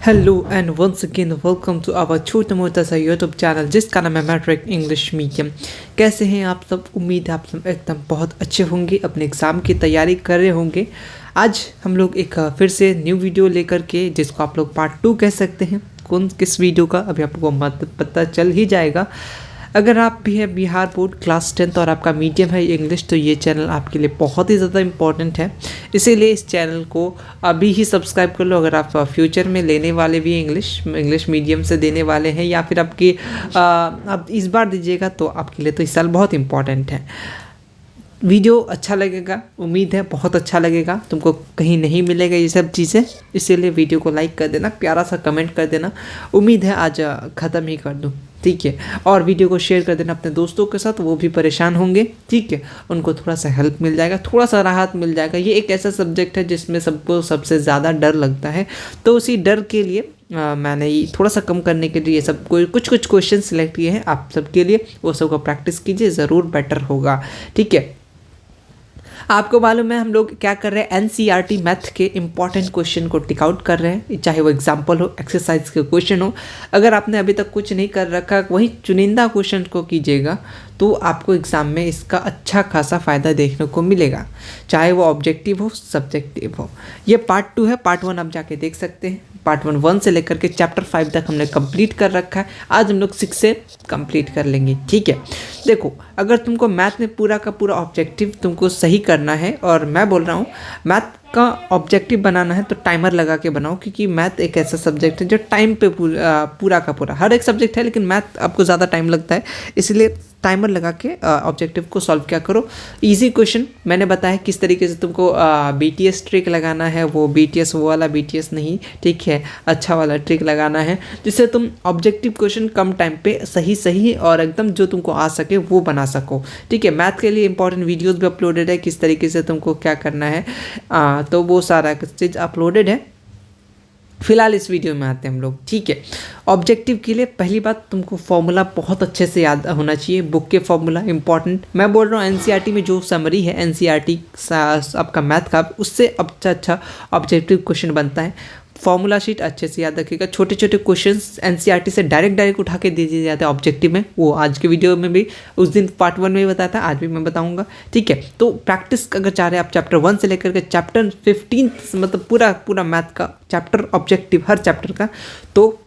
Hello and once again welcome to our छोटा मोटा सा यूट्यूब चैनल जिसका नाम है मैट्रिक इंग्लिश मीडियम। कैसे हैं आप सब? उम्मीद है आप सब एकदम बहुत अच्छे होंगे, अपने एग्ज़ाम की तैयारी कर रहे होंगे। आज हम लोग एक फिर से न्यू वीडियो लेकर के, जिसको आप लोग पार्ट 2 कह सकते हैं। कौन किस वीडियो का अभी आपको मत पता चल ही जाएगा। अगर आप भी है बिहार बोर्ड क्लास 10th और आपका मीडियम है इंग्लिश, तो ये चैनल आपके लिए बहुत ही ज़्यादा इम्पॉर्टेंट है। इसीलिए इस चैनल को अभी ही सब्सक्राइब कर लो। अगर आप फ्यूचर में लेने वाले भी इंग्लिश मीडियम से देने वाले हैं, या फिर आपकी आप इस बार दीजिएगा, तो आपके लिए तो इस साल बहुत इम्पॉर्टेंट है। वीडियो अच्छा लगेगा, उम्मीद है बहुत अच्छा लगेगा। तुमको कहीं नहीं मिलेगा ये सब चीज़ें, इसीलिए वीडियो को लाइक कर देना, प्यारा सा कमेंट कर देना। उम्मीद है आज ख़त्म ही कर दूँ, ठीक है। और वीडियो को शेयर कर देना अपने दोस्तों के साथ, वो भी परेशान होंगे, ठीक है। उनको थोड़ा सा हेल्प मिल जाएगा, थोड़ा सा राहत मिल जाएगा। ये एक ऐसा सब्जेक्ट है जिसमें सबको सबसे ज़्यादा डर लगता है, तो उसी डर के लिए मैंने ये थोड़ा सा कम करने के लिए सब कुछ क्वेश्चन सिलेक्ट किए हैं आप सबके लिए। वो सबको प्रैक्टिस कीजिए, ज़रूर बेटर होगा, ठीक है। आपको मालूम है हम लोग क्या कर रहे हैं, एनसीईआरटी मैथ के इंपॉर्टेंट क्वेश्चन को टिक आउट कर रहे हैं, चाहे वो एग्जाम्पल हो, एक्सरसाइज के क्वेश्चन हो। अगर आपने अभी तक कुछ नहीं कर रखा, वही चुनिंदा क्वेश्चन को कीजिएगा, तो आपको एग्ज़ाम में इसका अच्छा खासा फ़ायदा देखने को मिलेगा, चाहे वो ऑब्जेक्टिव हो, सब्जेक्टिव हो। ये पार्ट 2 है, पार्ट 1 आप जाके देख सकते हैं। पार्ट 1 से लेकर के चैप्टर 5 तक हमने कंप्लीट कर रखा है। आज हम लोग 6 से कंप्लीट कर लेंगे, ठीक है। देखो, अगर तुमको मैथ में पूरा का पूरा ऑब्जेक्टिव तुमको सही करना है, और मैं बोल रहा हूँ मैथ का ऑब्जेक्टिव बनाना है, तो टाइमर लगा के बनाओ, क्योंकि मैथ एक ऐसा सब्जेक्ट है जो टाइम पे पूरा का पूरा, हर एक सब्जेक्ट है लेकिन मैथ आपको ज़्यादा टाइम लगता है, इसलिए टाइमर लगा के ऑब्जेक्टिव को सॉल्व क्या करो। इजी क्वेश्चन मैंने बताया किस तरीके से तुमको बीटीएस ट्रिक लगाना है, वो बीटीएस वो वाला बीटीएस नहीं, ठीक है, अच्छा वाला ट्रिक लगाना है, जिससे तुम ऑब्जेक्टिव क्वेश्चन कम टाइम पे सही और एकदम जो तुमको आ सके वो बना सको, ठीक है। मैथ के लिए इंपॉर्टेंट वीडियोज़ भी अपलोडेड है, किस तरीके से तुमको क्या करना है, तो वो सारा चीज़ अपलोडेड है। फिलहाल इस वीडियो में आते हैं हम लोग, ठीक है। ऑब्जेक्टिव के लिए पहली बात, तुमको फॉर्मूला बहुत अच्छे से याद होना चाहिए। बुक के फॉर्मूला इंपॉर्टेंट, मैं बोल रहा हूँ एनसीईआरटी में जो समरी है एनसीईआरटी आपका मैथ का, उससे अच्छा ऑब्जेक्टिव क्वेश्चन बनता है। फॉर्मूला शीट अच्छे से याद रखिएगा। छोटे छोटे क्वेश्चंस एनसीईआरटी से डायरेक्ट उठा के दे दिए जाते हैं ऑब्जेक्टिव में, वो आज के वीडियो में भी, उस दिन पार्ट 1 में भी बताया था, आज भी मैं बताऊंगा, ठीक है। तो प्रैक्टिस अगर चाह रहे हैं आप चैप्टर 1 से लेकर के चैप्टर 15 मतलब पूरा मैथ का चैप्टर ऑब्जेक्टिव, हर चैप्टर का, तो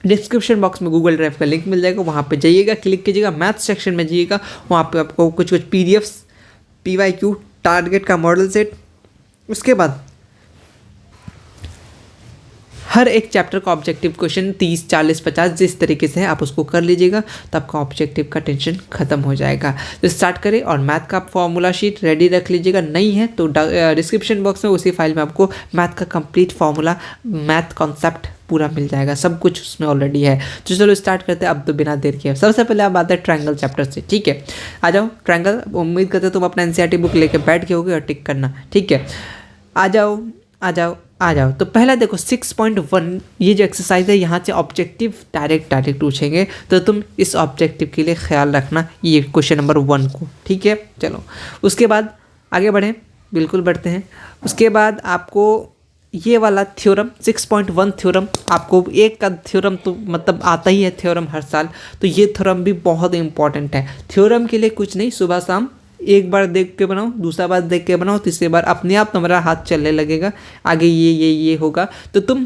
डिस्क्रिप्शन बॉक्स में गूगल ड्राइव का लिंक मिल जाएगा, वहाँ पे जाइएगा, क्लिक कीजिएगा, मैथ सेक्शन में जाइएगा, वहाँ पे आपको कुछ PDFs, PYQ, टारगेट का मॉडल सेट, उसके बाद हर एक चैप्टर का ऑब्जेक्टिव क्वेश्चन 30, 40, 50 जिस तरीके से है आप उसको कर लीजिएगा, तो आपका ऑब्जेक्टिव का टेंशन खत्म हो जाएगा। तो स्टार्ट करें, और मैथ का फॉर्मूला शीट रेडी रख लीजिएगा। नहीं है तो डिस्क्रिप्शन बॉक्स में उसी फाइल में आपको मैथ का कंप्लीट फॉर्मूला, मैथ कॉन्सेप्ट पूरा मिल जाएगा, सब कुछ उसमें ऑलरेडी है। तो चलो स्टार्ट करते हैं अब तो बिना देर किए। सबसे पहले आप आते हैं ट्रायंगल चैप्टर से, ठीक है। आ जाओ ट्रायंगल, उम्मीद करते तुम अपना एनसीईआरटी बुक लेके बैठ के होगे और टिक करना, ठीक है। आ जाओ। तो पहला देखो 6.1, ये जो एक्सरसाइज है, यहाँ से ऑब्जेक्टिव डायरेक्ट पूछेंगे, तो तुम इस ऑब्जेक्टिव के लिए ख्याल रखना, ये क्वेश्चन नंबर 1 को, ठीक है। चलो उसके बाद आगे बढ़ें, बिल्कुल बढ़ते हैं। उसके बाद आपको ये वाला थ्योरम 6.1 थ्योरम, आपको एक का थ्योरम तो मतलब आता ही है थ्योरम हर साल, तो ये थ्योरम भी बहुत इंपॉर्टेंट है। थ्योरम के लिए कुछ नहीं, सुबह शाम एक बार देख के बनाओ, दूसरा बार देख के बनाओ, तीसरी बार अपने आप तुम्हारा हाथ चलने लगेगा, आगे ये होगा। तो तुम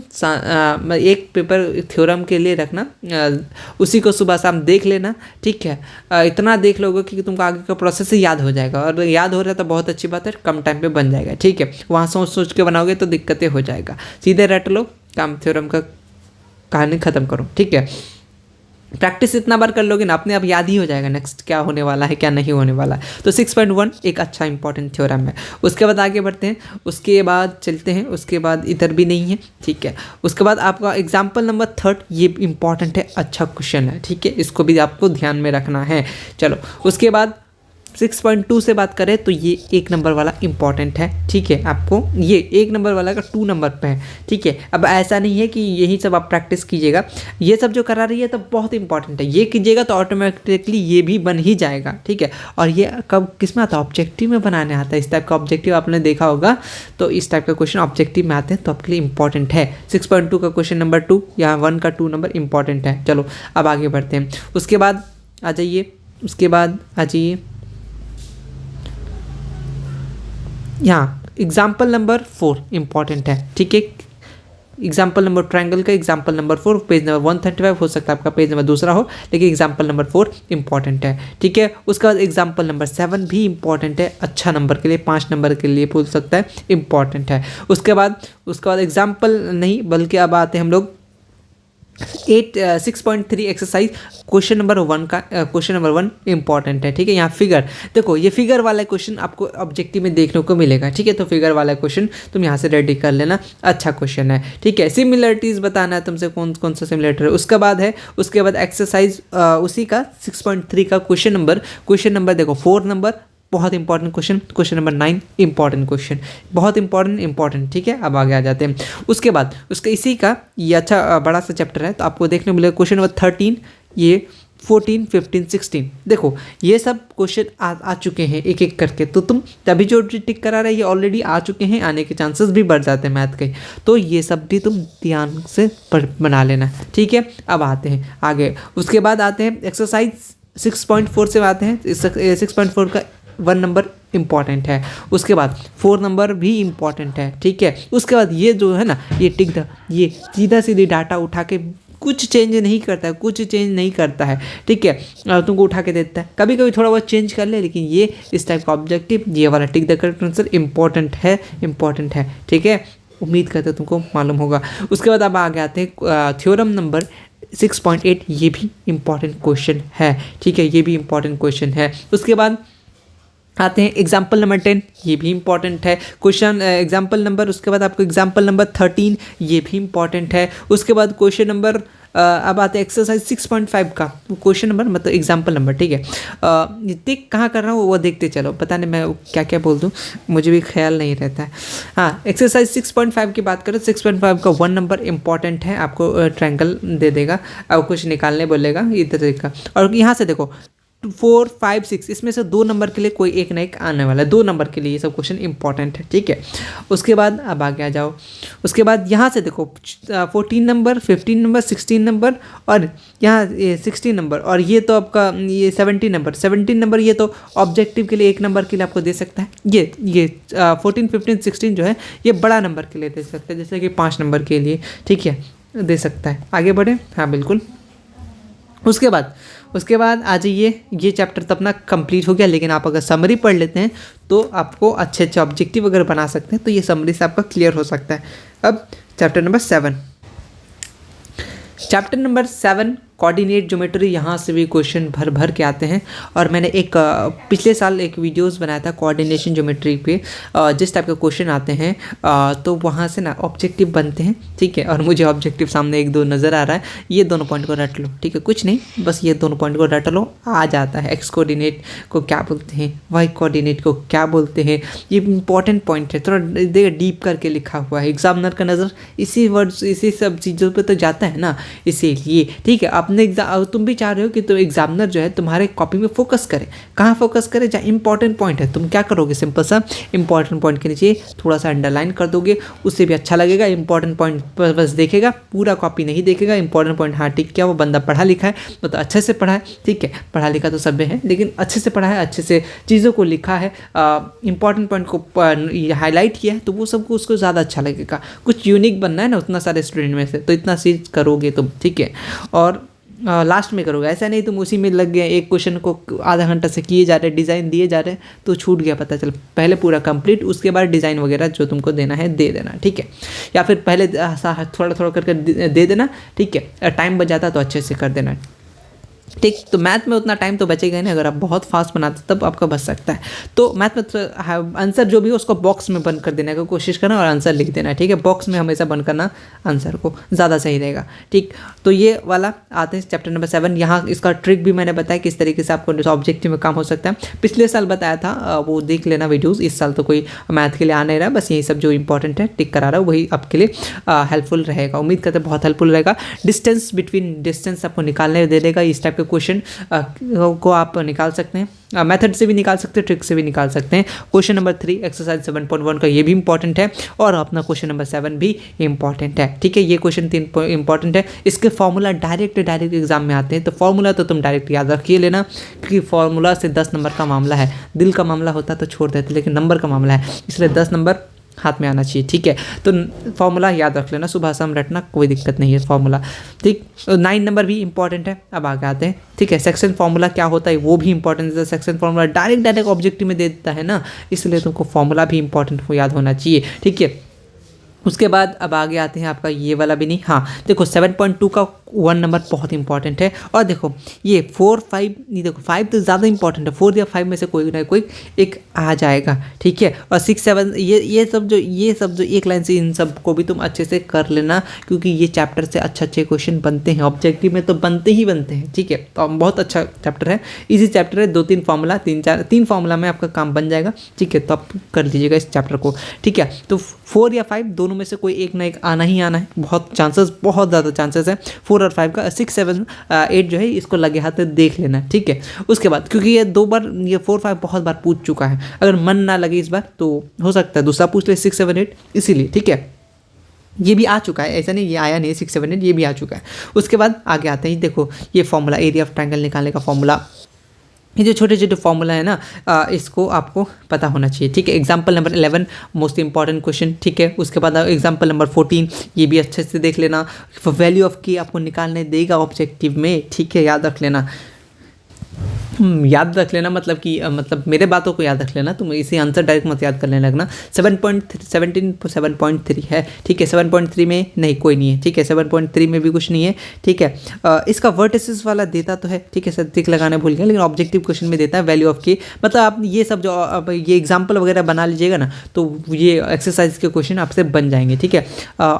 एक पेपर थ्योरम के लिए रखना, उसी को सुबह शाम देख लेना, ठीक है। इतना देख लोगे कि तुमको आगे का प्रोसेस याद हो जाएगा, और याद हो रहा है तो बहुत अच्छी बात है, कम टाइम पे बन जाएगा, ठीक है। वहाँ सोच के बनाओगे तो दिक्कतें हो जाएगा, सीधे रट लो काम, थ्योरम का कहानी ख़त्म करो, ठीक है। प्रैक्टिस इतना बार कर लोगे ना, अपने आप याद ही हो जाएगा नेक्स्ट क्या होने वाला है, क्या नहीं होने वाला है। तो 6.1 एक अच्छा इंपॉर्टेंट थ्योरम है। उसके बाद आगे बढ़ते हैं, उसके बाद चलते हैं, उसके बाद इधर भी नहीं है, ठीक है। उसके बाद आपका एग्जाम्पल नंबर 3, ये इंपॉर्टेंट है, अच्छा क्वेश्चन है, ठीक है, इसको भी आपको ध्यान में रखना है। चलो उसके बाद 6.2 से बात करें तो ये 1 नंबर वाला इंपॉर्टेंट है, ठीक है। आपको ये 1 नंबर वाला का 2 नंबर पे है, ठीक है। अब ऐसा नहीं है कि यही सब आप प्रैक्टिस कीजिएगा, ये सब जो करा रही है तो बहुत इंपॉर्टेंट है, ये कीजिएगा तो ऑटोमेटिकली ये भी बन ही जाएगा, ठीक है। और ये कब किस में आता है, ऑब्जेक्टिव में बनाने आता है। इस टाइप का ऑब्जेक्टिव आपने देखा होगा, तो इस टाइप का क्वेश्चन ऑब्जेक्टिव में आते हैं तो आपके लिए इंपॉर्टेंट है। 6.2 का क्वेश्चन नंबर 2 या 1 का 2 नंबर इंपॉर्टेंट है। चलो अब आगे बढ़ते हैं। उसके बाद आ जाइए, यहाँ एग्जाम्पल नंबर 4 इंपॉर्टेंट है, ठीक है। एग्जाम्पल नंबर ट्रायंगल का एग्जाम्पल नंबर 4 पेज नंबर 135 हो सकता है, आपका पेज नंबर दूसरा हो, लेकिन एग्जाम्पल नंबर 4 इंपॉर्टेंट है, ठीक है। उसके बाद एग्जाम्पल नंबर 7 भी इंपॉर्टेंट है, अच्छा नंबर के लिए, 5 नंबर के लिए पूछ सकता है, इंपॉर्टेंट है। उसके बाद एग्जाम्पल नहीं बल्कि अब आते हैं हम लोग 6.3 एक्सरसाइज क्वेश्चन नंबर 1 का क्वेश्चन नंबर 1 इंपॉर्टेंट है, ठीक है। यहाँ फिगर देखो, ये फिगर वाला क्वेश्चन आपको ऑब्जेक्टिव में देखने को मिलेगा, ठीक है। तो फिगर वाला क्वेश्चन तुम यहाँ से रेडी कर लेना, अच्छा क्वेश्चन है, ठीक है। सिमिलरिटीज़ बताना है तुमसे, कौन कौन सा सिमिलरिटी है। उसके बाद एक्सरसाइज उसी का 6.3 का क्वेश्चन नंबर देखो 4 नंबर, बहुत important question number 9 important question, बहुत इंपॉर्टेंट, ठीक है। अब आगे आ जाते हैं। उसके बाद इसी का ये अच्छा बड़ा सा चैप्टर है, तो आपको देखने को मिलेगा क्वेश्चन नंबर 13, ये 14, 15, 16। देखो ये सब क्वेश्चन आ चुके हैं एक एक करके, तो तुम तभी जो टिक करा रहे हैं ये ऑलरेडी आ चुके हैं, आने के चांसेस भी बढ़ जाते हैं मैथ के, तो ये सब भी तुम ध्यान से बना लेना, ठीक है। अब आते हैं आगे। उसके बाद आते हैं एक्सरसाइज 6.4 से आते हैं। 6.4 का 1 नंबर इंपॉर्टेंट है, उसके बाद 4 नंबर भी इंपॉर्टेंट है, ठीक है। उसके बाद ये जो है ना, ये टिक द, ये सीधी डाटा उठा के कुछ चेंज नहीं करता है, ठीक है। तुमको उठा के देता है, कभी कभी थोड़ा बहुत चेंज कर ले, लेकिन ये इस टाइप का ऑब्जेक्टिव, ये वाला tick the correct answer important है, ठीक है। उम्मीद करते तुमको मालूम होगा। उसके बाद अब आगे आते हैं थ्योरम नंबर 6.8, ये भी इंपॉर्टेंट क्वेश्चन है, ठीक है, ये भी इंपॉर्टेंट क्वेश्चन है। उसके बाद आते हैं एग्जाम्पल नंबर 10, ये भी इंपॉर्टेंट है क्वेश्चन, एग्जाम्पल नंबर। उसके बाद आपको एग्जाम्पल नंबर 13, ये भी इंपॉर्टेंट है। उसके बाद क्वेश्चन नंबर अब आते हैं एक्सरसाइज 6.5 का क्वेश्चन नंबर, मतलब एग्जाम्पल नंबर, ठीक है। देख कहाँ कर रहा हूँ वो देखते चलो, पता नहीं मैं क्या क्या बोल दूँ, मुझे भी ख्याल नहीं रहता है। हाँ, एक्सरसाइज 6.5 की बात करें, 6.5 का 1 नंबर इंपॉर्टेंट है, आपको ट्रायंगल दे देगा, अब कुछ निकालने बोलेगा इधर तरीका। और यहाँ से देखो 4, 5, 6 इसमें से 2 नंबर के लिए कोई एक ना एक आने वाला है, 2 नंबर के लिए ये सब क्वेश्चन इंपॉर्टेंट है, ठीक है। उसके बाद अब आगे आ जाओ। उसके बाद यहाँ से देखो 14 नंबर, 15 नंबर, 16 नंबर, और यहाँ 16 नंबर, और ये तो आपका ये 17 नंबर ये तो ऑब्जेक्टिव के लिए 1 नंबर के लिए आपको दे सकता है। ये 14, 15, 16 जो है ये बड़ा नंबर के लिए दे सकता है, जैसे कि 5 नंबर के लिए, ठीक है, दे सकता है। आगे बढ़े, हाँ बिल्कुल। उसके बाद आ जाइए, ये चैप्टर तो अपना कंप्लीट हो गया, लेकिन आप अगर समरी पढ़ लेते हैं तो आपको अच्छे ऑब्जेक्टिव अगर बना सकते हैं, तो ये समरी से आपका क्लियर हो सकता है। अब चैप्टर नंबर 7 कोऑर्डिनेट ज्योमेट्री, यहाँ से भी क्वेश्चन भर के आते हैं। और मैंने एक पिछले साल एक वीडियोस बनाया था कोऑर्डिनेशन ज्योमेट्री पे, जिस टाइप के क्वेश्चन आते हैं तो वहाँ से ना ऑब्जेक्टिव बनते हैं, ठीक है। और मुझे ऑब्जेक्टिव सामने 1-2 नज़र आ रहा है, ये दोनों पॉइंट को रट लो, ठीक है, कुछ नहीं, बस ये दोनों पॉइंट को रट लो, आ जाता है। एक्स कोऑर्डिनेट को क्या बोलते हैं, वाई कोऑर्डिनेट को क्या बोलते हैं, ये इंपॉर्टेंट पॉइंट है, थोड़ा देखिए डीप करके लिखा हुआ है, एग्जामिनर का नज़र इसी वर्ड्स इसी सब चीज़ों पर तो जाता है ना, इसीलिए, ठीक है। तुम भी चाह रहे हो कि तो एग्जामिनर जो है तुम्हारे कॉपी में फोकस करे, कहाँ फोकस करे, जहाँ इंपॉर्टेंट पॉइंट है, तुम क्या करोगे, सिंपल सा इंपॉर्टेंट पॉइंट के नीचे थोड़ा सा अंडरलाइन कर दोगे, उससे भी अच्छा लगेगा। इंपॉर्टेंट पॉइंट बस देखेगा, पूरा कॉपी नहीं देखेगा, इंपॉर्टेंट पॉइंट हाँ ठीक, क्या वो बंदा पढ़ा लिखा है, तो अच्छे से पढ़ा है, ठीक है, पढ़ा लिखा तो सब है, लेकिन अच्छे से पढ़ा है, अच्छे से चीज़ों को लिखा है, इंपॉर्टेंट पॉइंट को हाईलाइट किया है, तो वो सबको उसको ज़्यादा अच्छा लगेगा। कुछ यूनिक बनना है ना उतना सारे स्टूडेंट में से, तो इतना चीज़ करोगे तुम, ठीक है। और लास्ट में करोगे, ऐसा नहीं तुम उसी में लग गए, एक क्वेश्चन को आधा घंटा से किए जा रहे, डिज़ाइन दिए जा रहे, तो छूट गया, पता चल। पहले पूरा कंप्लीट, उसके बाद डिज़ाइन वगैरह जो तुमको देना है दे देना, ठीक है। या फिर पहले थोड़ा थोड़ा करके दे देना, ठीक है, टाइम बच जाता तो अच्छे से कर देना। ठीक। तो मैथ में उतना टाइम तो बचेगा ही नहीं, अगर आप बहुत फास्ट बनाते तब आपका बच सकता है। तो मैथ में तो आंसर जो भी हो उसको बॉक्स में बंद कर देने की कोशिश करना और आंसर लिख देना, ठीक है। बॉक्स में हमेशा बंद करना आंसर को, ज़्यादा सही रहेगा, ठीक। तो ये वाला आते हैं चैप्टर नंबर 7। यहाँ इसका ट्रिक भी मैंने बताया किस तरीके से आपको ऑब्जेक्टिव में काम हो सकता है। पिछले साल बताया था, वो देख लेना वीडियोज़। इस साल तो कोई मैथ के लिए आ नहीं रहा, बस यही सब जो इंपॉर्टेंट है टिक करा रहा है, वही आपके लिए हेल्पफुल रहेगा। उम्मीद करते हैं बहुत हेल्पफुल रहेगा। डिस्टेंस आपको निकालने दे देगा। इस टाइप के क्वेश्चन को आप निकाल सकते हैं, मेथड से भी निकाल सकते हैं, ट्रिक से भी निकाल सकते हैं। क्वेश्चन नंबर 3 एक्सरसाइज 7.1 का ये भी इंपॉर्टेंट है और अपना क्वेश्चन नंबर 7 भी इंपॉर्टेंट है, ठीक है। ये क्वेश्चन 3 इंपॉर्टेंट है। इसके फॉर्मूला डायरेक्ट एग्जाम में आते हैं, तो फॉर्मूला तो तुम डायरेक्ट याद रखिए लेना, क्योंकि फॉर्मूला से 10 नंबर का मामला है। दिल का मामला होता तो छोड़ देते, लेकिन नंबर का मामला है, इसलिए 10 नंबर हाथ में आना चाहिए, ठीक है। तो फॉर्मूला याद रख लेना, सुबह शाम रटना, कोई दिक्कत नहीं है फॉर्मूला, ठीक। 9 नंबर भी इंपॉर्टेंट है। अब आगे आते हैं, ठीक है। सेक्शन फॉर्मूला क्या होता है वो भी इंपॉर्टेंट है। सेक्शन फॉर्मूला डायरेक्ट ऑब्जेक्टिव में दे देता है ना, इसलिए तुमको फॉर्मूला भी इंपॉर्टेंट हो, याद होना चाहिए, ठीक है। उसके बाद अब आगे आते हैं आपका ये वाला भी नहीं, हाँ देखो 7.2 का 1 नंबर बहुत इंपॉर्टेंट है। और देखो ये 4, 5 नहीं, देखो 5 तो ज़्यादा इंपॉर्टेंट है, 4 या 5 में से कोई ना कोई एक आ जाएगा, ठीक है। और 6, 7 ये सब जो एक लाइन से, इन सब को भी तुम अच्छे से कर लेना, क्योंकि ये चैप्टर से अच्छे क्वेश्चन बनते हैं, ऑब्जेक्टिव में तो बनते ही बनते हैं, ठीक है। तो बहुत अच्छा चैप्टर है, इजी चैप्टर है। 2-3 फार्मूला, 3 फार्मूला में आपका काम बन जाएगा, ठीक है। तो आप कर लीजिएगा इस चैप्टर को, ठीक है। तो 4 या 5 दोनों में से कोई एक ना एक आना ही आना है, बहुत ज़्यादा चांसेस है 4 और 5 का। 6, 7, 8 जो है इसको लगे हाथ देख लेना, ठीक है। उसके बाद क्योंकि ये 2 बार, ये 4, 5 बहुत बार पूछ चुका है, अगर मन ना लगे इस बार तो हो सकता है दूसरा पूछ ले 6, 7, 8, इसीलिए, ठीक है। ये भी आ चुका है, ऐसा नहीं ये आया नहीं, 6, 7, 8 ये भी आ चुका है। उसके बाद आगे आते हैं, देखो ये फॉर्मूला, एरिया ऑफ ट्रायंगल निकालने का फॉर्मूला, ये जो छोटे छोटे फॉर्मूला है ना, इसको आपको पता होना चाहिए, ठीक है। Example number 11 most important question, ठीक है। उसके बाद एग्जाम्पल नंबर 14 ये भी अच्छे से देख लेना। वैल्यू ऑफ की आपको निकालने देगा ऑब्जेक्टिव में, ठीक है, याद रख लेना। याद रख लेना मतलब कि मतलब मेरे बातों को याद रख लेना, तुम इसी आंसर डायरेक्ट मत याद करने लगना। 7.3 है, ठीक है। 7.3 में नहीं, कोई नहीं है, ठीक है। 7.3 में भी कुछ नहीं है, ठीक है। इसका वर्टिसेस वाला देता तो है, ठीक है, सटीक लगाने भूल गया, लेकिन ऑब्जेक्टिव क्वेश्चन में देता है वैल्यू ऑफ की। मतलब आप ये सब जो अब ये एग्जाम्पल वगैरह बना लीजिएगा ना, तो ये एक्सरसाइज के क्वेश्चन आपसे बन जाएंगे, ठीक है।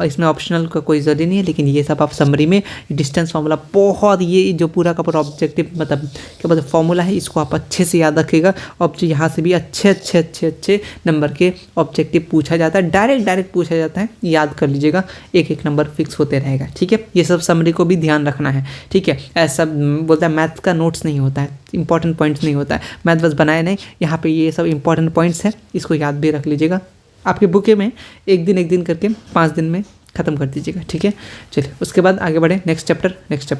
इसमें ऑप्शनल का कोई ज़रूरी नहीं है, लेकिन ये सब आप समरी में डिस्टेंस फार्मूला बहुत, ये जो पूरा का पूरा ऑब्जेक्टिव मतलब क्या बोलते फॉर्मूला है, इसको आप अच्छे से याद रखिएगा। और यहाँ से भी अच्छे नंबर के ऑब्जेक्टिव पूछा जाता है, डायरेक्ट पूछा जाता है, याद कर लीजिएगा, एक नंबर फिक्स होते रहेगा, ठीक है। ये सब समरी को भी ध्यान रखना है, ठीक है। ऐसा बोलता है मैथ का नोट्स नहीं होता है, इंपॉर्टेंट पॉइंट्स नहीं होता है, मैथ बस बनाए नहीं, यहाँ पे ये सब इंपॉर्टेंट पॉइंट्स हैं, इसको याद भी रख लीजिएगा। आपके बुके में एक दिन करके 5 दिन में ख़त्म कर दीजिएगा, ठीक है। चलिए उसके बाद आगे बढ़े, नेक्स्ट चैप्टर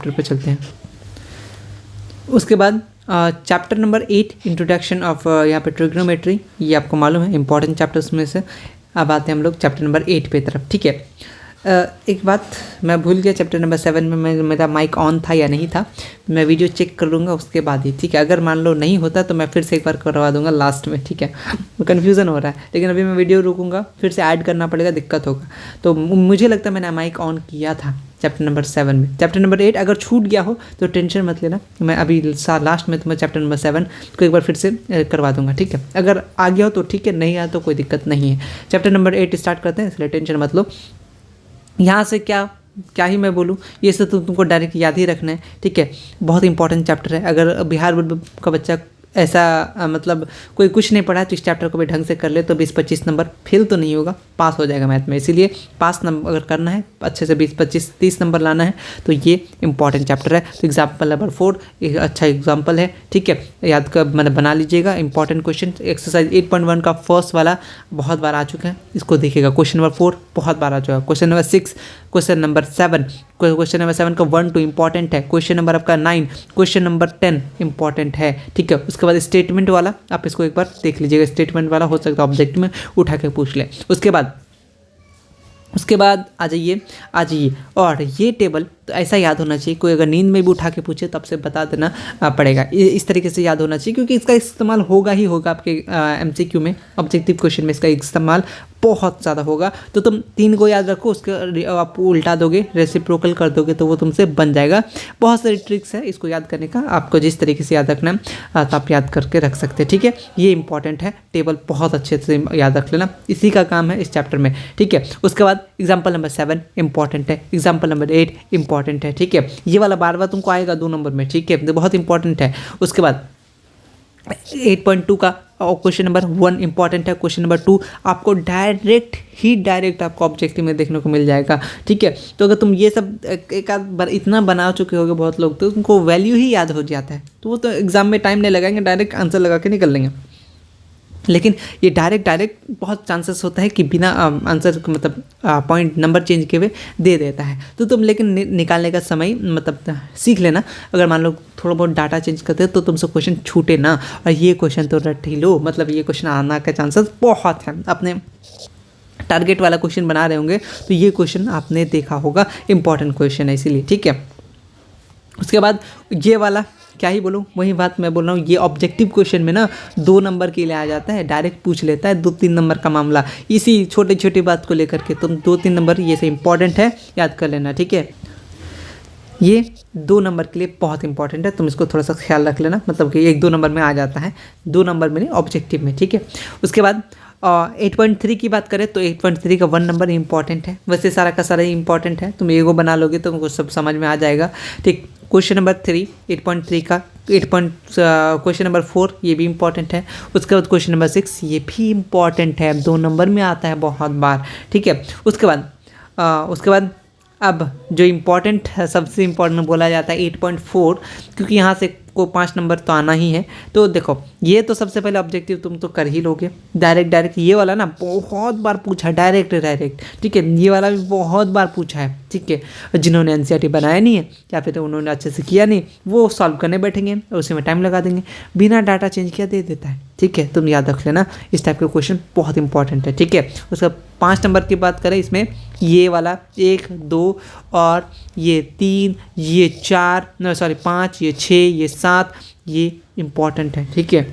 पे चलते हैं। उसके बाद चैप्टर नंबर 8 इंट्रोडक्शन ऑफ यहाँ पे ट्रिग्नोमेट्री, ये आपको मालूम है इंपॉर्टेंट चैप्टर्स में से। अब आते हैं हम लोग चैप्टर नंबर 8 पे तरफ, ठीक है। एक बात मैं भूल गया, चैप्टर नंबर 7 में मेरा माइक ऑन था या नहीं था, मैं वीडियो चेक कर लूँगा उसके बाद ही, ठीक है। अगर मान लो नहीं होता तो मैं फिर से एक बार करवा दूंगा लास्ट में, ठीक है। कन्फ्यूज़न हो रहा है, लेकिन अभी मैं वीडियो रुकूंगा, फिर से ऐड करना पड़ेगा, दिक्कत होगा। तो मुझे लगता है मैंने माइक ऑन किया था चैप्टर नंबर 7 में। चैप्टर नंबर 8 अगर छूट गया हो तो टेंशन मत लेना, मैं अभी लास्ट में तुम्हें चैप्टर नंबर 7 को एक बार फिर से करवा दूंगा, ठीक है। अगर आ गया हो तो ठीक है, नहीं आया तो कोई दिक्कत नहीं है। चैप्टर नंबर 8 स्टार्ट करते हैं, इसलिए टेंशन मत लो। यहाँ से क्या ही मैं बोलूँ, ये सब तो तुमको डायरेक्ट याद ही रखना है, ठीक है। बहुत इंपॉर्टेंट चैप्टर है। अगर बिहार बोर्ड का बच्चा ऐसा मतलब कोई कुछ नहीं पढ़ा तो इस चैप्टर को भी ढंग से कर ले तो 20-25 नंबर फेल तो नहीं होगा, पास हो जाएगा मैथ में। इसीलिए पास नंबर अगर करना है अच्छे से 20-25-30 नंबर लाना है तो ये इंपॉर्टेंट चैप्टर है। तो एग्जाम्पल नंबर 4 एक अच्छा एग्जाम्पल है, ठीक है, याद कर मतलब बना लीजिएगा। इंपॉर्टेंट क्वेश्चन एक्सरसाइज 8.1 का फर्स्ट वाला बहुत बार आ चुका है, इसको देखिएगा। क्वेश्चन नंबर 4 बहुत बार आ चुका है, question number 6, question number 7, question number 7 का 1-2 इंपॉर्टेंट है, क्वेश्चन नंबर आपका 9, क्वेश्चन नंबर 10 इंपॉर्टेंट है, ठीक है। उसके बाद स्टेटमेंट वाला आप इसको एक बार देख लीजिएगा, स्टेटमेंट वाला हो सकता है ऑब्जेक्ट में उठा के पूछ ले। उसके उसके बाद आ जाइए और ये टेबल तो ऐसा याद होना चाहिए, कोई अगर नींद में भी उठा के पूछे तब से बता देना पड़ेगा। इस तरीके से याद होना चाहिए क्योंकि इसका इस्तेमाल होगा ही होगा आपके MCQ में, ऑब्जेक्टिव क्वेश्चन में इसका इस्तेमाल बहुत ज़्यादा होगा। तो तुम 3 को याद रखो, उसके आप उल्टा दोगे, रेसिप्रोकल कर दोगे तो वो तुमसे बन जाएगा। बहुत सारी ट्रिक्स है इसको याद करने का, आपको जिस तरीके से याद रखना है तो आप याद करके रख सकते हैं, ठीक है। ये इंपॉर्टेंट है, टेबल बहुत अच्छे से याद रख लेना, इसी का काम है इस चैप्टर में, ठीक है। उसके बाद एग्जाम्पल नंबर 7 इंपॉर्टेंट है, एग्जाम्पल नंबर 8 इंपॉर्टेंट है, ठीक है। ये वाला बार बार तुमको आएगा 2 नंबर में, ठीक है, तो बहुत इंपॉर्टेंट है। उसके बाद 8.2 का क्वेश्चन नंबर 1 इंपॉर्टेंट है, क्वेश्चन नंबर 2 आपको डायरेक्ट आपको ऑब्जेक्टिव में देखने को मिल जाएगा, ठीक है। तो अगर तुम ये सब एक आध बार इतना बना चुके होगे बहुत लोग, तो उनको वैल्यू ही याद हो जाता है, तो वो तो एग्जाम में टाइम नहीं लगाएंगे, डायरेक्ट आंसर लगा के निकल लेंगे। लेकिन ये डायरेक्ट बहुत चांसेस होता है कि बिना आंसर मतलब पॉइंट नंबर चेंज किए हुए दे देता है। तो तुम लेकिन निकालने का समय मतलब सीख लेना, अगर मान लो थोड़ा बहुत डाटा चेंज करते हो तो तुमसे क्वेश्चन छूटे ना, और ये क्वेश्चन तो रट ही लो, मतलब ये क्वेश्चन आना का चांसेस बहुत है। अपने टारगेट वाला क्वेश्चन बना रहे होंगे तो ये क्वेश्चन आपने देखा होगा, इंपॉर्टेंट क्वेश्चन है इसीलिए, ठीक है। उसके बाद ये वाला क्या ही बोलूँ, वही बात मैं बोल रहा हूँ, ये ऑब्जेक्टिव क्वेश्चन में ना 2 नंबर के लिए आ जाता है, डायरेक्ट पूछ लेता है 2-3 नंबर का मामला, इसी छोटी बात को लेकर के तुम 2-3 नंबर ये से इंपॉर्टेंट है, याद कर लेना, ठीक है। ये 2 नंबर के लिए बहुत इंपॉर्टेंट है, तुम इसको थोड़ा सा ख्याल रख लेना, मतलब कि 1-2 नंबर में आ जाता है, 2 नंबर में नहीं ऑब्जेक्टिव में, ठीक है। उसके बाद 8.3 की बात करें तो 8.3 का 1 नंबर इंपॉर्टेंट है, वैसे सारा का सारा इंपॉर्टेंट है, तुम एगो बना लोगे तो तुमको सब समझ में आ जाएगा, ठीक। क्वेश्चन नंबर 3 8.3 का क्वेश्चन नंबर 4 ये भी इंपॉर्टेंट है। उसके बाद क्वेश्चन नंबर 6 ये भी इंपॉर्टेंट है, 2 नंबर में आता है बहुत बार, ठीक है। उसके बाद अब जो इम्पॉर्टेंट है, सबसे इम्पॉर्टेंट बोला जाता है 8.4, क्योंकि यहाँ से को 5 नंबर तो आना ही है। तो देखो ये तो सबसे पहले ऑब्जेक्टिव तुम तो कर ही लोगे, डायरेक्ट ये वाला ना बहुत बार पूछा है, डायरेक्ट, ठीक है। ये वाला भी बहुत बार पूछा है, ठीक है। जिन्होंने NCERT बनाया नहीं है या फिर उन्होंने अच्छे से किया नहीं, वो सॉल्व करने बैठेंगे और उसी में टाइम लगा देंगे, बिना डाटा चेंज किया दे देता है, ठीक है। तुम याद रख लेना, इस टाइप के क्वेश्चन बहुत इंपॉर्टेंट है, ठीक है। उसका 5 नंबर की बात करें, इसमें ये वाला 1 2 और ये 3 ये 5 ये 6 ये 7 ये इम्पॉर्टेंट है, ठीक है।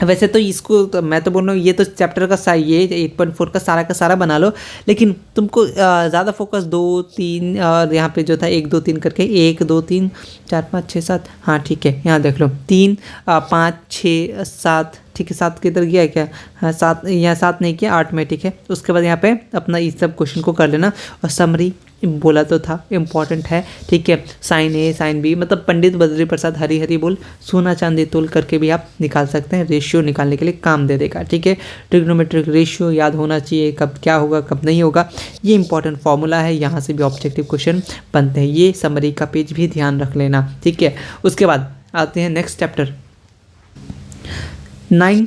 वैसे तो इसको तो मैं तो बोल रहा हूँ ये तो चैप्टर का ये 8.4 का सारा बना लो, लेकिन तुमको ज़्यादा फोकस 2 3 और यहाँ पे जो था 1 2 3 करके 1 2 3 4 5 6 7, हाँ ठीक है, यहाँ देख लो 3 5 6 7, ठीक है। 7 किधर गया है क्या, हाँ 7, यहाँ 7 नहीं किया 8 में, ठीक है। उसके बाद यहाँ पे अपना इस सब क्वेश्चन को कर लेना, और समरी बोला तो था इम्पॉर्टेंट है, ठीक है। साइन A साइन B मतलब पंडित बद्री प्रसाद हरी हरी बोल सोना चांदी तोल करके भी आप निकाल सकते हैं, रेशियो निकालने के लिए काम दे देगा, ठीक है। ट्रिग्नोमेट्रिक रेशियो याद होना चाहिए, कब क्या होगा कब नहीं होगा, ये इंपॉर्टेंट फॉर्मूला है, यहाँ से भी ऑब्जेक्टिव क्वेश्चन बनते हैं, ये समरी का पेज भी ध्यान रख लेना, ठीक है। उसके बाद आते हैं नेक्स्ट चैप्टर 9,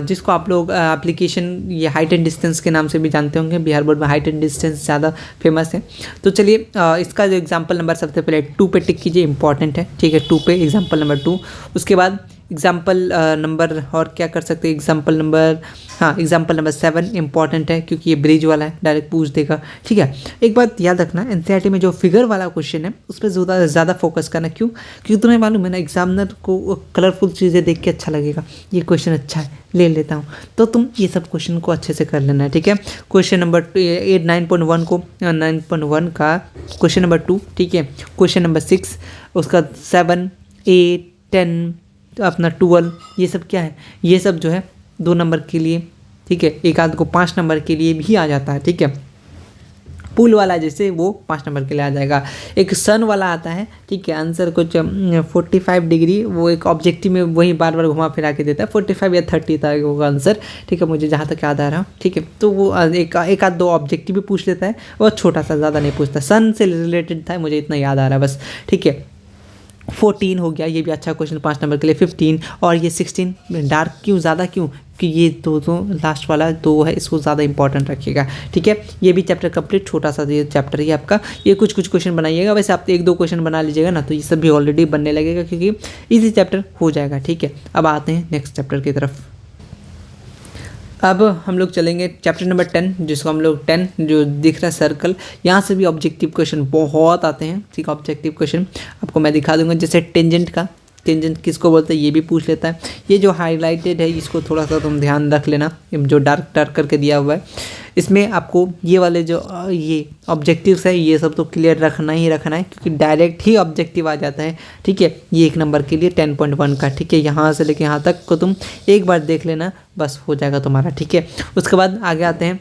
जिसको आप लोग एप्लीकेशन ये हाइट एंड डिस्टेंस के नाम से भी जानते होंगे, बिहार बोर्ड में हाइट एंड डिस्टेंस ज़्यादा फेमस है। तो चलिए इसका जो एग्जांपल नंबर सबसे पहले 2 पे टिक कीजिए, इंपॉर्टेंट है, ठीक है। 2 पे एग्जांपल नंबर 2, उसके बाद एग्जाम्पल नंबर और क्या कर सकते हैं, एग्जाम्पल नंबर 7 इंपॉर्टेंट है, क्योंकि ये ब्रिज वाला है, डायरेक्ट पूछ देगा, ठीक है। एक बात याद रखना, NCERT में जो फिगर वाला क्वेश्चन है उस पर ज़्यादा फोकस करना, क्यों, क्योंकि तुम्हें मालूम है ना एग्जामिनर को कलरफुल चीज़ें देख के अच्छा लगेगा, ये क्वेश्चन अच्छा है ले लेता हूँ, तो तुम ये सब क्वेश्चन को अच्छे से कर लेना है, ठीक है। क्वेश्चन नंबर 9.1 को 9.1 का क्वेश्चन नंबर 2, ठीक है। क्वेश्चन नंबर 6, उसका 7 8 10 अपना 12, ये सब क्या है, ये सब जो है 2 नंबर के लिए, ठीक है। एक आध को 5 नंबर के लिए भी आ जाता है, ठीक है। पुल वाला जैसे वो 5 नंबर के लिए आ जाएगा। एक सन वाला आता है, ठीक है, आंसर कुछ 45 डिग्री, वो एक ऑब्जेक्टिव में वही बार बार घुमा फिरा के देता है, 45 या 30 था वो आंसर, ठीक है, मुझे जहाँ तक याद आ रहा हूँ, ठीक है। तो वो एक आध 2 ऑब्जेक्टिव भी पूछ लेता है, वो छोटा सा, ज़्यादा नहीं पूछता, सन से रिलेटेड था, मुझे इतना याद आ रहा है बस, ठीक है। 14 हो गया, ये भी अच्छा क्वेश्चन 5 नंबर के लिए। 15 और ये 16 डार्क क्यों, ज़्यादा क्यों, कि ये दो लास्ट वाला 2 है, इसको ज़्यादा इंपॉर्टेंट रखिएगा, ठीक है। ये भी चैप्टर कंप्लीट, छोटा सा ये चैप्टर है आपका, ये कुछ क्वेश्चन बनाइएगा, वैसे आप 1-2 क्वेश्चन बना लीजिएगा ना, तो ये सब भी ऑलरेडी बनने लगेगा, क्योंकि इजी चैप्टर हो जाएगा, ठीक है। अब आते हैं नेक्स्ट चैप्टर की तरफ। अब हम लोग चलेंगे चैप्टर नंबर 10, जिसको हम लोग 10 जो दिख रहा है सर्कल, यहाँ से भी ऑब्जेक्टिव क्वेश्चन बहुत आते हैं। ठीक, ऑब्जेक्टिव क्वेश्चन आपको मैं दिखा दूंगा। जैसे टेंजेंट किसको बोलते हैं ये भी पूछ लेता है। ये जो हाईलाइटेड है इसको थोड़ा सा तुम ध्यान रख लेना, जो डार्क करके दिया हुआ है इसमें आपको ये वाले जो ये ऑब्जेक्टिव्स है ये सब तो क्लियर रखना ही रखना है, क्योंकि डायरेक्ट ही ऑब्जेक्टिव आ जाता है। ठीक है, ये 1 नंबर के लिए 10.1 का। ठीक है, यहाँ से लेके यहाँ तक को तुम एक बार देख लेना, बस हो जाएगा तुम्हारा। ठीक है, उसके बाद आगे आते हैं।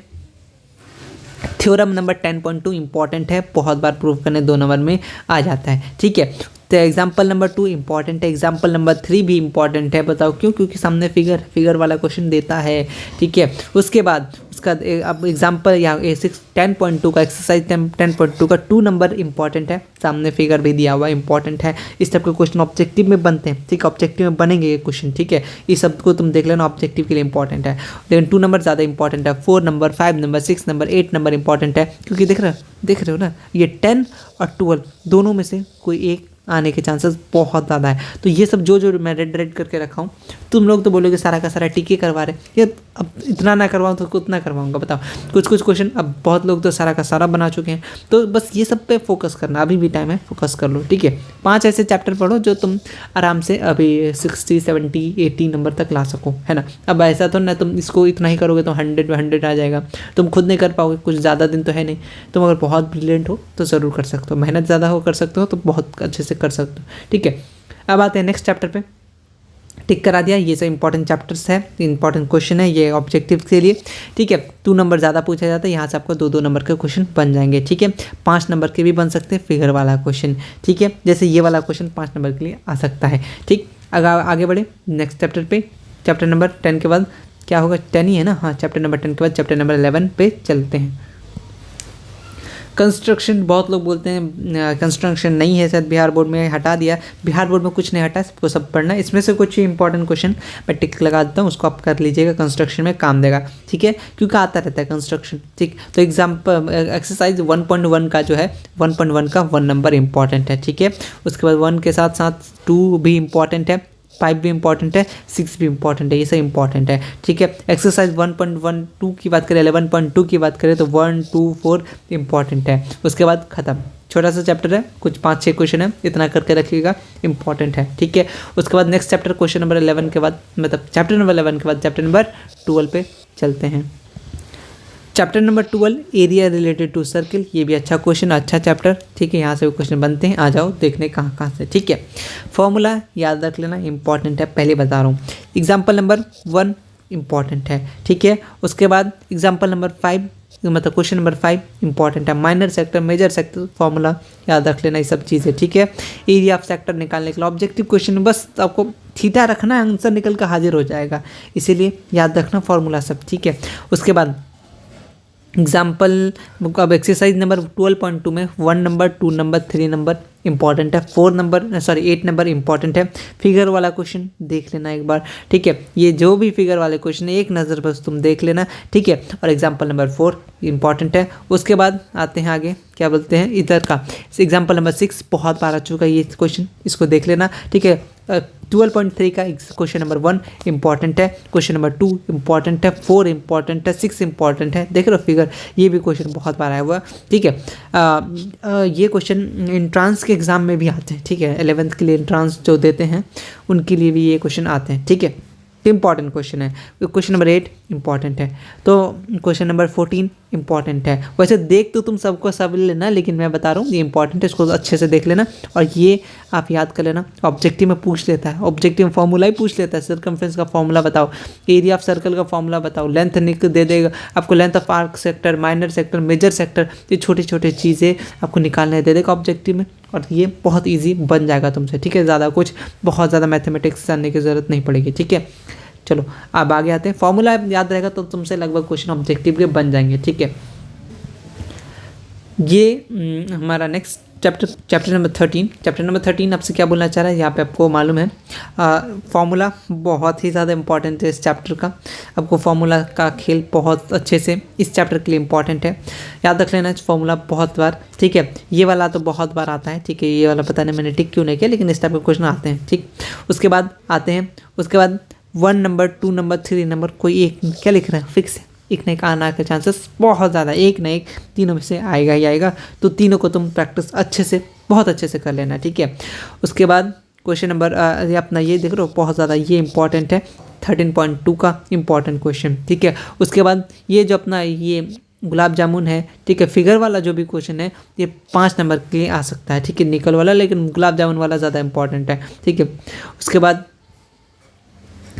थ्योरम नंबर 10.2 इंपॉर्टेंट है, बहुत बार प्रूव करने 2 नंबर में आ जाता है। ठीक है, तो एग्जाम्पल नंबर 2 इंपॉर्टेंट है, एग्जाम्पल नंबर 3 भी इंपॉर्टेंट है। बताओ क्यों? क्योंकि सामने फिगर वाला क्वेश्चन देता है। ठीक है, उसके बाद उसका अब एग्जाम्पल यहाँ 10.2 का एक्सरसाइज 10.2 का 2 नंबर इंपॉर्टेंट है, सामने फिगर भी दिया हुआ इंपॉर्टेंट है। इस टाइप के क्वेश्चन ऑब्जेक्टिव में बनते हैं। ठीक है, ऑब्जेक्टिव में बनेंगे ये क्वेश्चन। ठीक है, इस सब को तुम देख लेना, ऑब्जेक्टिव के लिए इंपॉर्टेंट है। लेकिन 2 नंबर ज़्यादा इंपॉर्टेंट है, 4 number, 5 number, 6 number, 8 number important है, क्योंकि देख रहे हो ना, ये 10 और 12 दोनों में से कोई एक आने के चांसेस बहुत ज़्यादा है। तो ये सब जो मैं रेड करके रखा हूँ, तुम लोग तो बोलोगे सारा का सारा टीके करवा रहे, ये अब इतना ना करवाऊँ तो कितना करवाऊँगा बताओ। कुछ क्वेश्चन अब बहुत लोग तो सारा का सारा बना चुके हैं, तो बस ये सब पे फोकस करना, अभी भी टाइम है, फोकस कर लो। ठीक है, 5 ऐसे चैप्टर पढ़ो जो तुम आराम से अभी 60, 70, 80 नंबर तक ला सको, है ना। अब ऐसा तो ना तुम इसको इतना ही करोगे तो 100 में 100 आ जाएगा, तुम खुद नहीं कर पाओगे, कुछ ज़्यादा दिन तो है नहीं। तुम अगर बहुत ब्रिलियंट हो तो ज़रूर कर सकते हो, मेहनत ज़्यादा हो कर सकते हो तो बहुत अच्छे से कर सकते हो। ठीक है, अब आते हैं नेक्स्ट चैप्टर पे। टिक करा दिया, ये सब इंपॉर्टेंट चैप्टर्स है, इंपॉर्टेंट क्वेश्चन है ये ऑब्जेक्टिव के लिए। ठीक है, 2 नंबर ज़्यादा पूछा जाता है, यहाँ से आपको 2-2 नंबर के क्वेश्चन बन जाएंगे। ठीक है, 5 नंबर के भी बन सकते हैं फिगर वाला क्वेश्चन। ठीक है, जैसे ये वाला क्वेश्चन 5 नंबर के लिए आ सकता है। ठीक, अगर आगे बढ़े नेक्स्ट चैप्टर पे, चैप्टर नंबर 10 के बाद क्या होगा, 10 ही है ना, हाँ, चैप्टर नंबर 10 के बाद चैप्टर नंबर 11 पे चलते हैं। कंस्ट्रक्शन, बहुत लोग बोलते हैं कंस्ट्रक्शन नहीं है शायद बिहार बोर्ड में, हटा दिया। बिहार बोर्ड में कुछ नहीं हटा, सबको सब पढ़ना है। इसमें से कुछ इंपॉर्टेंट क्वेश्चन मैं टिक लगा देता हूँ, उसको आप कर लीजिएगा, कंस्ट्रक्शन में काम देगा। ठीक है, क्योंकि आता रहता है कंस्ट्रक्शन। ठीक, तो एग्जाम्पल एक्सरसाइज 1.1 का जो है 1.1 का 1 नंबर इंपॉर्टेंट है। ठीक है, उसके बाद 1 के साथ साथ 2 भी इंपॉर्टेंट है, 5 भी इंपॉर्टेंट है, 6 भी इंपॉर्टेंट है, ये सब इंपॉर्टेंट है। ठीक है, एक्सरसाइज 1.12 की बात करें, 11.2 की बात करें तो 1, 2, 4 इंपॉर्टेंट है। उसके बाद खत्म, छोटा सा चैप्टर है, कुछ 5-6 क्वेश्चन है, इतना करके रखिएगा, इंपॉर्टेंट है। ठीक है, उसके बाद नेक्स्ट चैप्टर क्वेश्चन नंबर 11 के बाद, मतलब चैप्टर नंबर 11 के बाद चैप्टर नंबर 12 पे चलते हैं। Chapter number 12 area related to circle, ये भी अच्छा क्वेश्चन, अच्छा चैप्टर। ठीक है, यहाँ से भी क्वेश्चन बनते हैं, आ जाओ देखने कहाँ से। ठीक है, फॉर्मूला याद रख लेना, इंपॉर्टेंट है, पहले बता रहा हूँ। एग्जाम्पल नंबर 1 इंपॉर्टेंट है। ठीक है, उसके बाद एग्जाम्पल नंबर 5, मतलब क्वेश्चन नंबर 5 इंपॉर्टेंट है। Minor sector, major sector, formula याद रख लेना, ये सब चीज़ें। ठीक है, एरिया ऑफ सेक्टर निकालने के लिए ऑब्जेक्टिव क्वेश्चन, बस आपको थीटा रखना है, आंसर निकल कर हाजिर हो जाएगा, इसीलिए याद रखना फॉर्मूला सब। ठीक है, उसके बाद एग्जाम्पल, अब एक्सरसाइज नंबर 12.2 में 1 नंबर, 2 नंबर, 3 नंबर इंपॉर्टेंट है, 8 नंबर इंपॉर्टेंट है। फिगर वाला क्वेश्चन देख लेना एक बार। ठीक है, ये जो भी फिगर वाले क्वेश्चन है एक नज़र बस तुम देख लेना। ठीक है, और एग्जाम्पल नंबर 4 इंपॉर्टेंट है। उसके बाद आते हैं आगे, क्या बोलते हैं इधर का, एग्जाम्पल नंबर 6 बहुत बार आ चुका है ये क्वेश्चन, इसको देख लेना। ठीक है, 12.3 का क्वेश्चन नंबर 1 इंपॉर्टेंट है, क्वेश्चन नंबर 2 इंपॉर्टेंट है, 4 इंपॉर्टेंट है, 6 इंपॉर्टेंट है। देख रहे हो फिगर, ये भी क्वेश्चन बहुत बार आया हुआ। ठीक है, ये क्वेश्चन इंट्रांस के एग्जाम में भी आते हैं। ठीक है, 11th के लिए इंट्रांस जो देते हैं उनके लिए भी ये क्वेश्चन आते हैं। ठीक है, इंपॉर्टेंट क्वेश्चन है। क्वेश्चन नंबर 8 इंपॉर्टेंट है, तो क्वेश्चन नंबर 14 इंपॉर्टेंट है। वैसे देख तो तुम सबको सब लेना, लेकिन मैं बता रहा हूँ ये इंपॉर्टेंट है, इसको अच्छे से देख लेना और ये आप याद कर लेना। ऑब्जेक्टिव में पूछ लेता है, ऑब्जेक्टिव में फॉर्मूला ही पूछ लेता है, सर्कमफ्रेंस का फॉर्मूला बताओ, एरिया ऑफ सर्कल का फॉर्मूला बताओ, लेंथ निकल दे देगा आपको, length of arc sector, minor sector, major sector, ये छोटी छोटी चीज़ें आपको निकालने दे देगा ऑब्जेक्टिव में, और ये बहुत ईजी बन जाएगा तुमसे। ठीक है, ज़्यादा कुछ बहुत ज़्यादा मैथमेटिक्स जानने की ज़रूरत नहीं पड़ेगी। ठीक है, चलो अब आगे आते हैं। फॉर्मूला याद रहेगा तो तुमसे लगभग क्वेश्चन ऑब्जेक्टिव के बन जाएंगे। ठीक है, ये हमारा next chapter number 13। Chapter number 13 आपसे क्या बोलना चाह रहा है, यहाँ पे आपको मालूम है फॉर्मूला बहुत ही ज़्यादा इंपॉर्टेंट है इस चैप्टर का। आपको फॉर्मूला का खेल बहुत अच्छे से इस चैप्टर के लिए इंपॉर्टेंट है, याद रख लेना फॉर्मूला बहुत बार। ठीक है, ये वाला तो बहुत बार आता है। ठीक है, ये वाला पता नहीं मैंने टिक क्यों नहीं किया, लेकिन इस टाइप के क्वेश्चन आते हैं। ठीक, उसके बाद आते हैं, उसके बाद 1 नंबर 2 नंबर 3 नंबर कोई एक क्या लिख रहा है, फिक्स है, एक ना एक आना के चांसेस बहुत ज़्यादा, एक ना एक तीनों में से आएगा ही आएगा। तो तीनों को तुम प्रैक्टिस अच्छे से, बहुत अच्छे से कर लेना, ठीक है। उसके बाद क्वेश्चन नंबर अपना ये देख रहे हो, बहुत ज़्यादा ये इंपॉर्टेंट है, 13.2 का इंपॉर्टेंट क्वेश्चन, ठीक है। उसके बाद ये जो अपना ये गुलाब जामुन है, ठीक है, फिगर वाला जो भी क्वेश्चन है ये 5 नंबर के लिए आ सकता है, ठीक है, निकल वाला, लेकिन गुलाब जामुन वाला ज़्यादा इंपॉर्टेंट है, ठीक है। उसके बाद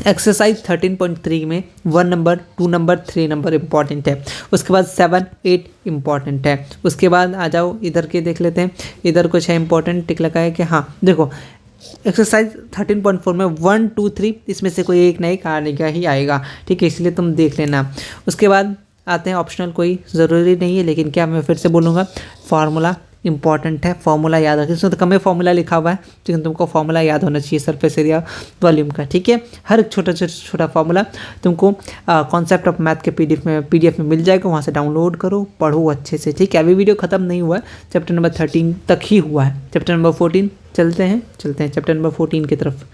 एक्सरसाइज 13.3 में 1 नंबर 2 नंबर 3 नंबर इंपॉर्टेंट है। उसके बाद 7 8 इंपॉर्टेंट है। उसके बाद आ जाओ इधर के देख लेते हैं, इधर कुछ है इंपॉर्टेंट, टिक लगा है कि हाँ देखो एक्सरसाइज 13.4 में 1 2 3 इसमें से कोई एक ना एक आने का ही आएगा, ठीक है, इसलिए तुम देख लेना। उसके बाद आते हैं ऑप्शनल, कोई ज़रूरी नहीं है, लेकिन क्या मैं फिर से बोलूँगा, फार्मूला इंपॉर्टेंट है, फार्मूला याद रखिए, इसमें तो कम फार्मूला लिखा हुआ है, लेकिन तुमको फार्मूला याद होना चाहिए सरफेस एरिया वॉल्यूम का, ठीक है। हर एक छोटा फार्मूला तुमको कॉन्सेप्ट ऑफ मैथ के पीडीएफ में मिल जाएगा, वहाँ से डाउनलोड करो, पढ़ो अच्छे से, ठीक है। अभी वीडियो ख़त्म नहीं हुआ है, चैप्टर नंबर 13 तक ही हुआ है, चैप्टर नंबर 14 चलते हैं चैप्टर नंबर 14 की तरफ।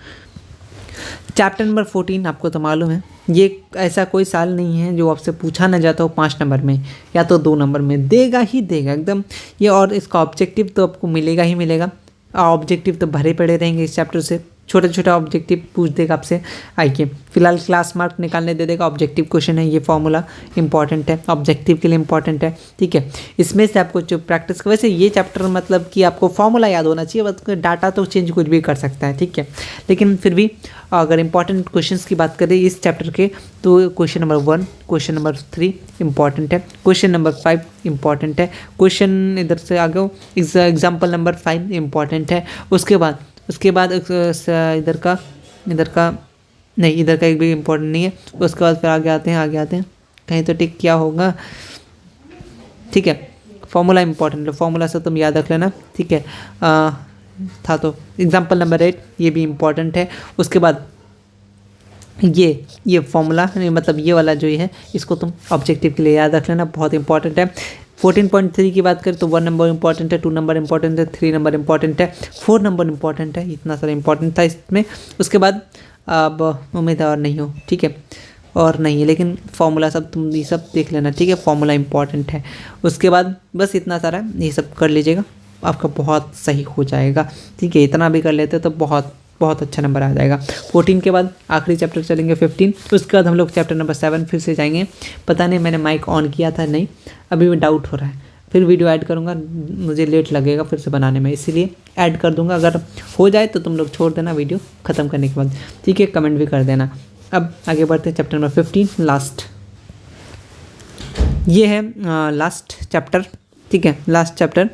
चैप्टर नंबर 14 आपको तो मालूम है, ये ऐसा कोई साल नहीं है जो आपसे पूछा ना जाता हो 5 नंबर में या तो 2 नंबर में, देगा ही देगा एकदम ये। और इसका ऑब्जेक्टिव तो आपको मिलेगा ही मिलेगा, ऑब्जेक्टिव तो भरे पड़े रहेंगे इस चैप्टर से, छोटा ऑब्जेक्टिव पूछ देगा आपसे आइए। फिलहाल क्लास मार्क निकालने दे देगा, ऑब्जेक्टिव क्वेश्चन है, ये फॉर्मूला इंपॉर्टेंट है, ऑब्जेक्टिव के लिए इंपॉर्टेंट है, ठीक है। इसमें से आपको जो प्रैक्टिस वैसे ये चैप्टर मतलब कि आपको फॉर्मूला याद होना चाहिए, बस डाटा तो चेंज कुछ भी कर सकता है, ठीक है। लेकिन फिर भी अगर इंपॉर्टेंट क्वेश्चंस की बात करें इस चैप्टर के, तो question number 1 question number 3 important है, क्वेश्चन नंबर 5 इंपॉर्टेंट है, क्वेश्चन इधर से आगे एग्जाम्पल नंबर 5 इंपॉर्टेंट है। उसके बाद इधर का नहीं, इधर का एक भी इम्पोर्टेंट नहीं है। उसके बाद फिर आगे आते हैं कहीं तो टिक क्या होगा, ठीक है। फॉर्मूला इंपॉर्टेंट है, फॉर्मूला से तुम याद रख लेना, ठीक है। था तो एग्जाम्पल नंबर 8 ये भी इम्पॉर्टेंट है। उसके बाद ये फॉर्मूला मतलब ये वाला जो है इसको तुम ऑब्जेक्टिव के लिए याद रख लेना, बहुत इंपॉर्टेंट है। 14.3 की बात करें तो 1 नंबर इंपॉर्टेंट है, 2 नंबर इंपॉर्टेंट है, 3 नंबर इंपॉर्टेंट है, 4 नंबर इंपॉर्टेंट है, इतना सारा इंपॉर्टेंट था इसमें। उसके बाद अब उम्मीद और नहीं हो, ठीक है, और नहीं है, लेकिन फॉर्मूला सब तुम ये सब देख लेना, ठीक है, फॉर्मूला इंपॉर्टेंट है। उसके बाद बस इतना सारा ये सब कर लीजिएगा, आपका बहुत सही हो जाएगा, ठीक है। इतना भी कर लेते तो बहुत अच्छा नंबर आ जाएगा। 14 के बाद आखिरी चैप्टर चलेंगे 15, उसके बाद हम लोग चैप्टर नंबर 7 फिर से जाएंगे। पता नहीं मैंने माइक ऑन किया था नहीं, अभी भी डाउट हो रहा है, फिर वीडियो ऐड करूँगा, मुझे लेट लगेगा फिर से बनाने में, इसीलिए ऐड कर दूँगा, अगर हो जाए तो तुम लोग छोड़ देना वीडियो ख़त्म करने के बाद, ठीक है, कमेंट भी कर देना। अब आगे बढ़ते हैं चैप्टर नंबर 15 लास्ट, ये है लास्ट चैप्टर, ठीक है, लास्ट चैप्टर।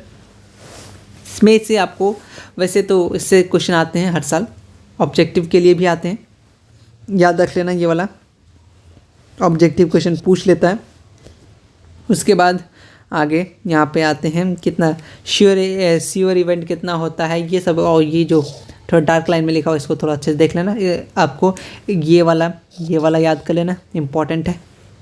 इसमें से आपको वैसे तो इससे क्वेश्चन आते हैं हर साल, ऑब्जेक्टिव के लिए भी आते हैं, याद रख लेना, ये वाला ऑब्जेक्टिव क्वेश्चन पूछ लेता है। उसके बाद आगे यहाँ पे आते हैं कितना श्योर इवेंट कितना होता है ये सब, और ये जो थोड़ा डार्क लाइन में लिखा हो इसको थोड़ा अच्छे से देख लेना, आपको ये वाला याद कर लेना, इंपॉर्टेंट है,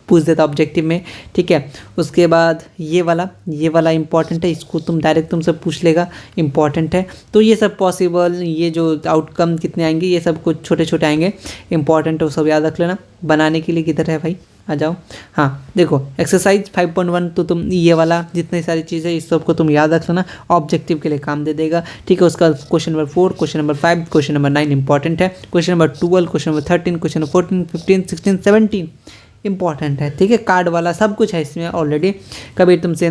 पूछ देता ऑब्जेक्टिव में, ठीक है। उसके बाद ये वाला इंपॉर्टेंट है, इसको तुम डायरेक्ट तुमसे पूछ लेगा, इंपॉर्टेंट है। तो ये सब पॉसिबल, ये जो आउटकम कितने आएंगे ये सब कुछ छोटे आएंगे, इंपॉर्टेंट है, वो सब याद रख लेना। बनाने के लिए किधर है भाई, आ जाओ। हाँ देखो एक्सरसाइज 5.1 तो तुम ये वाला जितनी सारी चीज़ें इस सब को तुम याद रख लेना, ऑब्जेक्टिव के लिए काम दे देगा, ठीक है। उसका question number 4 question number 5 question number 9 important है, question number 12 question number 13 question number 14 15 16 17 important है, ठीक है। कार्ड वाला सब कुछ है इसमें ऑलरेडी, कभी तुमसे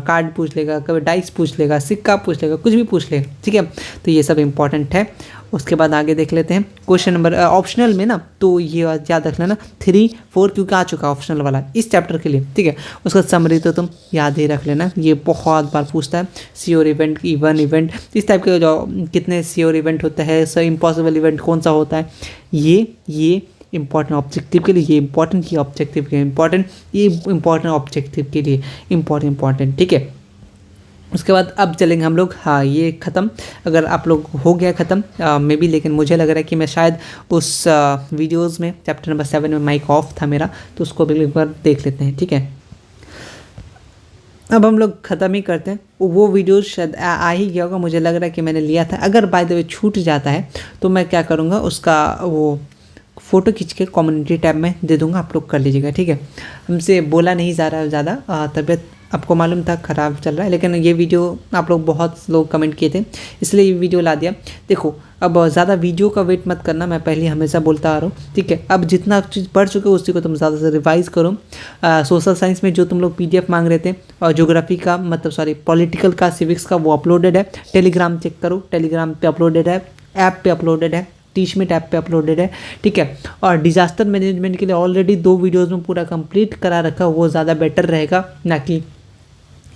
कार्ड पूछ लेगा, कभी डाइस पूछ लेगा, सिक्का पूछ लेगा, कुछ भी पूछ लेगा, ठीक है। तो ये सब इंपॉर्टेंट है। उसके बाद आगे देख लेते हैं क्वेश्चन नंबर ऑप्शनल में ना, तो ये याद रख लेना 3 4 क्योंकि आ चुका ऑप्शनल वाला इस चैप्टर के लिए, ठीक है। उसका समरी तो तुम याद ही रख लेना, ये बहुत बार पूछता है, श्योर इवेंट, इवन इवेंट, इस टाइप के जो कितने श्योर इवेंट होता है, सो इम्पॉसिबल इवेंट कौन सा होता है, ये इंपॉर्टेंट ऑब्जेक्टिव के लिए, ये इंपॉर्टेंट, ये ऑब्जेक्टिव के लिए इंपॉर्टेंट, ये इंपॉर्टेंट ऑब्जेक्टिव के लिए इंपॉर्टेंट, ठीक है। उसके बाद अब चलेंगे हम लोग, हाँ ये ख़त्म, अगर आप लोग हो गया ख़त्म मे बी, लेकिन मुझे लग रहा है कि मैं शायद उस वीडियोस में चैप्टर नंबर 7 में माइक ऑफ था मेरा, तो उसको भी एक बार देख लेते हैं, ठीक है। अब हम लोग ख़त्म ही करते हैं, वो वीडियो शायद आ ही गया होगा, मुझे लग रहा है कि मैंने लिया था, अगर बाय द वे छूट जाता है तो मैं क्या करूँगा, उसका वो फ़ोटो खींच के कम्युनिटी टैब में दे दूँगा, आप लोग कर लीजिएगा, ठीक है। हमसे बोला नहीं जा रहा ज़्यादा, तबीयत आपको मालूम था ख़राब चल रहा है, लेकिन ये वीडियो आप लोग बहुत लोग कमेंट किए थे, इसलिए ये वीडियो ला दिया। देखो अब ज़्यादा वीडियो का वेट मत करना, मैं पहले हमेशा बोलता आ रहा हूँ, ठीक है। अब जितना चीज़ पढ़ चुके हो उसी को तुम ज़्यादा से रिवाइज़ करो। सोशल साइंस में जो तुम लोग PDF मांग रहे थे, और ज्योग्राफी का मतलब सॉरी पॉलिटिकल का, सिविक्स का, वो अपलोडेड है। टेलीग्राम चेक करो, टेलीग्राम पे अपलोडेड है, ऐप पे अपलोडेड है, टीचमेट ऐप पे अपलोडेड है, ठीक है। और डिजास्टर मैनेजमेंट के लिए ऑलरेडी 2 वीडियोज़ में पूरा कंप्लीट करा रखा, वो ज़्यादा बेटर रहेगा ना कि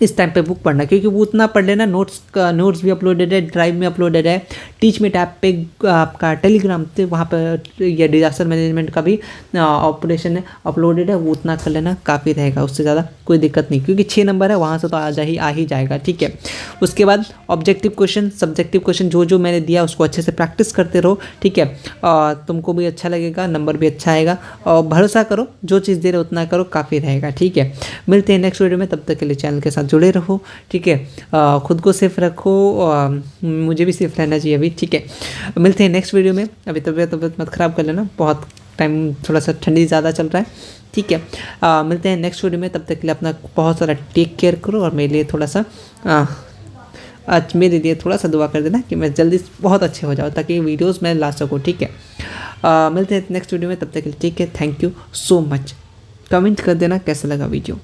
इस टाइम पे बुक पढ़ना, क्योंकि वो उतना पढ़ लेना। नोट्स भी अपलोडेड है, ड्राइव में अपलोडेड है, टीचमेट ऐप पे आपका, टेलीग्राम पे वहाँ पर ये डिजास्टर मैनेजमेंट का भी ऑपरेशन है अपलोडेड है, वो उतना कर लेना काफ़ी रहेगा, उससे ज़्यादा कोई दिक्कत नहीं, क्योंकि 6 नंबर है वहाँ से तो आ ही जाएगा, ठीक है। उसके बाद ऑब्जेक्टिव क्वेश्चन, सब्जेक्टिव क्वेश्चन जो मैंने दिया उसको अच्छे से प्रैक्टिस करते रहो, ठीक है। और तुमको भी अच्छा लगेगा, नंबर भी अच्छा आएगा, और भरोसा करो, जो चीज़ दे रहे उतना करो, काफ़ी रहेगा, ठीक है। मिलते हैं नेक्स्ट वीडियो में, तब तक के लिए चैनल के साथ जुड़े रहो, ठीक है। खुद को सेफ रखो, मुझे भी सेफ रहना चाहिए अभी, ठीक है। मिलते हैं नेक्स्ट वीडियो में। अभी तबीयत मत ख़राब कर लेना, बहुत टाइम थोड़ा सा ठंडी ज़्यादा चल रहा है, ठीक है। मिलते हैं नेक्स्ट वीडियो में, तब तक के लिए अपना बहुत सारा टेक केयर करो, और मेरे लिए थोड़ा सा आज मेरे लिए थोड़ा सा दुआ कर देना कि मैं जल्दी बहुत अच्छे हो जाऊँ, ताकि वीडियोस मैं ला सकूँ, ठीक है। मिलते हैं नेक्स्ट वीडियो में, तब तक के लिए ठीक है। Thank you so much. Comment कर देना कैसा लगा वीडियो।